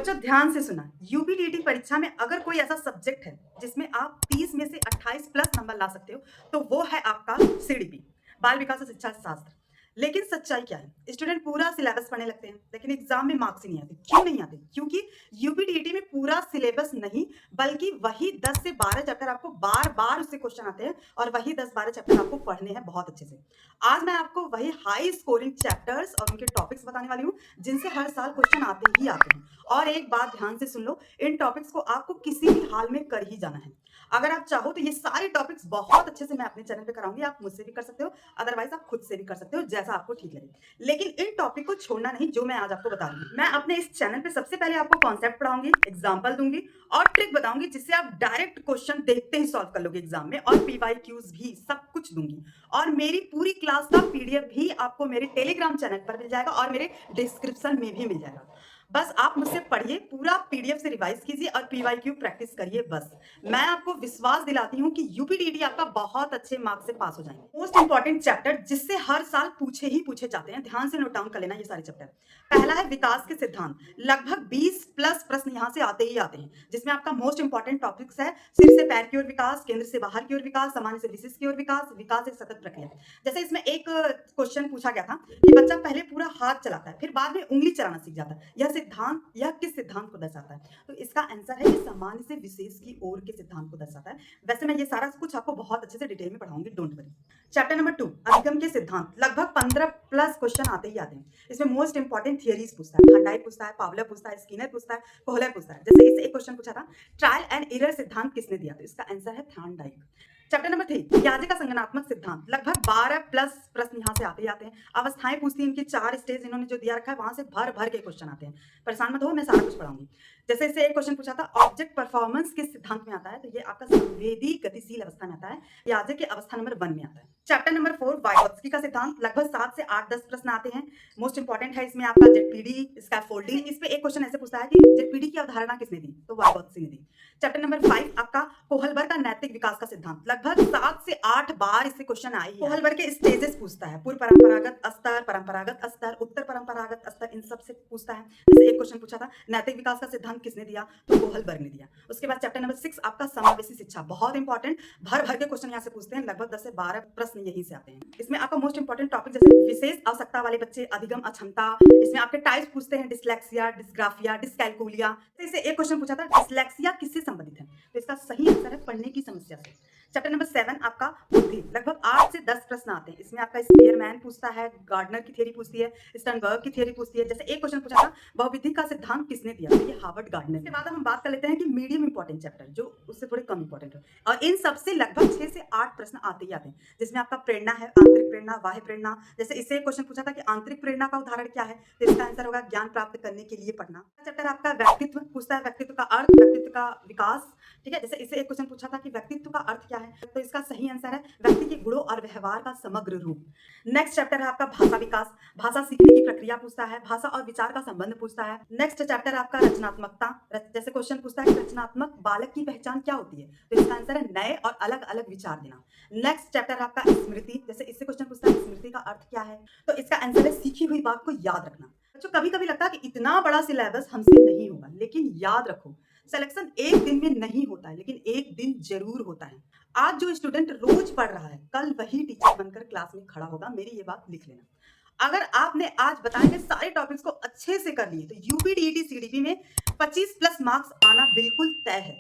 बच्चों ध्यान से सुना। यूपीटीटी परीक्षा में अगर कोई ऐसा सब्जेक्ट है जिसमें आप 30 में से 28 प्लस नंबर ला सकते हो तो वो है आपका सीडीपी, बाल विकास और शिक्षा शास्त्र। लेकिन सच्चाई क्या है? स्टूडेंट पूरा सिलेबस पढ़ने लगते हैं लेकिन एग्जाम में मार्क्स ही नहीं आते। क्यों नहीं आते? क्योंकि यूपीटीटी में पूरा सिलेबस नहीं बल्कि वही 10 से 12 चैप्टर आपको बार बार उससे क्वेश्चन आते हैं और वही 10-12 चैप्टर आपको पढ़ने हैं बहुत अच्छे से। आज मैं आपको वही हाई स्कोरिंग चैप्टर्स और उनके टॉपिक्स बताने वाली हूँ जिनसे हर साल क्वेश्चन आते ही आते हैं। और एक बात ध्यान से सुन लो, इन टॉपिक्स को आपको किसी भी हाल में कर ही जाना है। अगर आप चाहो तो ये सारे टॉपिक्स बहुत अच्छे से मैं अपने चैनल पे कराऊंगी। आप मुझसे भी कर सकते हो, अदरवाइज आप खुद से भी कर सकते हो, जैसा आपको ठीक लगे। लेकिन इन टॉपिक को छोड़ना नहीं जो मैं आज आपको बता रही हूँ। मैं अपने इस चैनल पे सबसे पहले आपको कॉन्सेप्ट पढ़ाऊंगी, एग्जाम्पल दूंगी और ट्रिक बताऊंगी जिससे आप डायरेक्ट क्वेश्चन देखते ही सॉल्व कर लोगे एग्जाम में, और पीवाईक्यूज भी सब कुछ दूंगी। और मेरी पूरी क्लास का पीडीएफ भी आपको मेरे टेलीग्राम चैनल पर मिल जाएगा और मेरे डिस्क्रिप्शन में भी मिल जाएगा। बस आप मुझसे पढ़िए, पूरा पीडीएफ से रिवाइज कीजिए और पीवाईक्यू प्रैक्टिस करिए। बस मैं आपको विश्वास दिलाती हूँ कि यूपीटीटी आपका बहुत अच्छे मार्क्स से पास हो जाएंगे। मोस्ट इंपॉर्टेंट चैप्टर जिससे हर साल पूछे ही पूछे जाते हैं, ध्यान से नोट डाउन कर लेना ये सारे चैप्टर। पहला है विकास के सिद्धांत। लगभग 20 प्लस प्रश्न यहाँ से आते ही आते हैं, जिसमें आपका मोस्ट इंपॉर्टेंट टॉपिक्स है सिर से पैर की ओर विकास, केंद्र से बाहर की ओर विकास, सामान्य से विशिष्ट की ओर विकास, विकास एक सतत प्रक्रिया। जैसे इसमें एक क्वेश्चन पूछा गया था कि बच्चा पहले पूरा हाथ चलाता है फिर बाद में उंगली चलाना सीख जाता है, यह सिद्धांत यह किस सिद्धांत को दर्शाता है? तो इसका आंसर है कि सामान्य से विशेष की ओर के सिद्धांत को दर्शाता है। वैसे मैं ये सारा कुछ आपको बहुत अच्छे से डिटेल में पढ़ाऊंगी, डोंट वरी। चैप्टर नंबर 2 अधिगम के सिद्धांत। लगभग 15 प्लस क्वेश्चन आते ही आते हैं। इसमें मोस्ट इंपॉर्टेंट थियरीज पूछता है, थर्नडाइक पूछता है, पावलर पूछता है, स्किनर पूछता है, कोहलर पूछता है। जैसे इससे एक क्वेश्चन पूछा था, ट्रायल एंड एरर सिद्धांत किसने दिया? तो इसका आंसर है थर्नडाइक। चैप्टर नंबर 3 याजे का संगणात्मक सिद्धांत। लगभग 12 प्लस प्रश्न यहाँ से आते ही आते हैं। अवस्थाएं पूछती हैं, इनकी 4 स्टेज इन्होंने जो दिया रखा है वहां से भर भर के क्वेश्चन आते हैं। परेशान मत हो, मैं सारा कुछ पढ़ाऊंगी। जैसे इससे एक क्वेश्चन पूछा था, ऑब्जेक्ट परफॉर्मेंस किस सिद्धांत में आता है? तो ये आपका संवेदी गतिशील अवस्था में आता है, याजे के अवस्था नंबर 1 में आता है। चैप्टर नंबर 4 वाइगोत्स्की का सिद्धांत। लगभग 7 से 8-10 प्रश्न आते हैं। मोस्ट इंपॉर्टेंट है इसमें आपका जेडपीडी, स्कैफोल्डिंग। इस पे एक क्वेश्चन ऐसे पूछता है कि जेडपीडी की अवधारणा किसने दी? तो वाइगोत्स्की ने दी। चैप्टर नंबर 5 आपका कोहलबर का नैतिक विकास का सिद्धांत। लगभग 7 से 8 बार इससे क्वेश्चन आए ही। कोहलबर के स्टेजेस पूछता है, पूर्व परंपरागत स्तर, परंपरागत स्तर, उत्तर परंपरागत स्तर, इन सब से पूछता है। जैसे एक क्वेश्चन पूछा था, नैतिक विकास का सिद्धांत किसने दिया? तो कोहलबर्ग ने दिया। उसके बाद चैप्टर नंबर 6 आपका समावेशी शिक्षा, बहुत इंपॉर्टेंट, भर भर के क्वेश्चन यहाँ से पूछते हैं। लगभग 10 से 12 प्रश्न यहीं से आते हैं। इसमें आपका मोस्ट इंपॉर्टेंट टॉपिक जैसे विशेष आवश्यकता वाले बच्चे, अधिगम अक्षमता। इसमें आपके टाइप्स पूछते हैं, डिसलेक्सिया, डिस्ग्राफिया, डिसकैलकुलिया। इससे एक क्वेश्चन पूछा था, डिसलेक्सिया किससे संबंधित है? तो इसका सही आंसर है पढ़ने की समस्या से। चैप्टर नंबर 7 आपका बुद्धि। लगभग 8 से 10 प्रश्न आते हैं। इसमें आपका स्पीयरमैन पूछता है, गार्डनर की थ्योरी पूछती है, स्टर्नबर्ग की थ्योरी पूछती है। जैसे एक क्वेश्चन पूछा था, बहुविधि का सिद्धांत किसने दिया? तो ये हार्वर्ड गार्डनर। इसके बाद हम बात कर लेते हैं कि मीडियम इंपॉर्टेंट चैप्टर जो उससे थोड़े कम इंपॉर्टेंट है, और इन सबसे लगभग 6 से 8 प्रश्न आते ही आते हैं। जिसमें आपका प्रेरणा है, आंतरिक प्रेरणा, बाह्य प्रेरणा। जैसे इससे एक क्वेश्चन पूछा था कि आंतरिक प्रेरणा का उदाहरण क्या है? तो इसका आंसर होगा ज्ञान प्राप्त करने के लिए पढ़ना। चैप्टर आपका व्यक्तित्व पूछता है, व्यक्तित्व का अर्थ, व्यक्तित्व का विकास। ठीक है, जैसे इससे एक क्वेश्चन पूछा था कि व्यक्तित्व का अर्थ क्या है? तो इसका सही आंसर है व्यक्ति के गुणों और व्यवहार का समग्र रूप। नेक्स्ट चैप्टर है आपका भाषा विकास। भाषा सीखने की प्रक्रिया पूछता है, भाषा और विचार का संबंध पूछता है। नेक्स्ट चैप्टर आपका रचनात्मकता। जैसे क्वेश्चन पूछता है कि रचनात्मक बालक की पहचान क्या होती है? तो इसका आंसर है नए और अलग अलग विचार देना। नेक्स्ट चैप्टर आपका स्मृति। जैसे इससे क्वेश्चन पूछता है स्मृति का अर्थ क्या है? तो इसका आंसर है सीखी हुई बात को याद रखना। बच्चों कभी कभी लगता है कि इतना बड़ा सिलेबस हमसे नहीं होगा, लेकिन याद रखो सिलेक्शन एक दिन में नहीं होता है, लेकिन एक दिन जरूर होता है। आज जो स्टूडेंट रोज पढ़ रहा है कल वही टीचर बनकर क्लास में खड़ा होगा, मेरी ये बात लिख लेना। अगर आपने आज बताए गए सारे टॉपिक्स को अच्छे से कर लिए तो यूपीटीटी सीडीपी में 25 प्लस मार्क्स आना बिल्कुल तय है।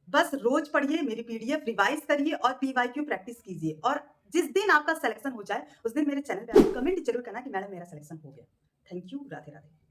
बस रोज पढ़िए, मेरी पीडीएफ रिवाइज करिए और पीवाईक्यू प्रैक्टिस कीजिए, और जिस दिन आपका सिलेक्शन हो जाए उस दिन मेरे चैनल पे आके कमेंट जरूर करना कि मैडम मेरा सिलेक्शन हो गया। Thank you, Radhe Radhe.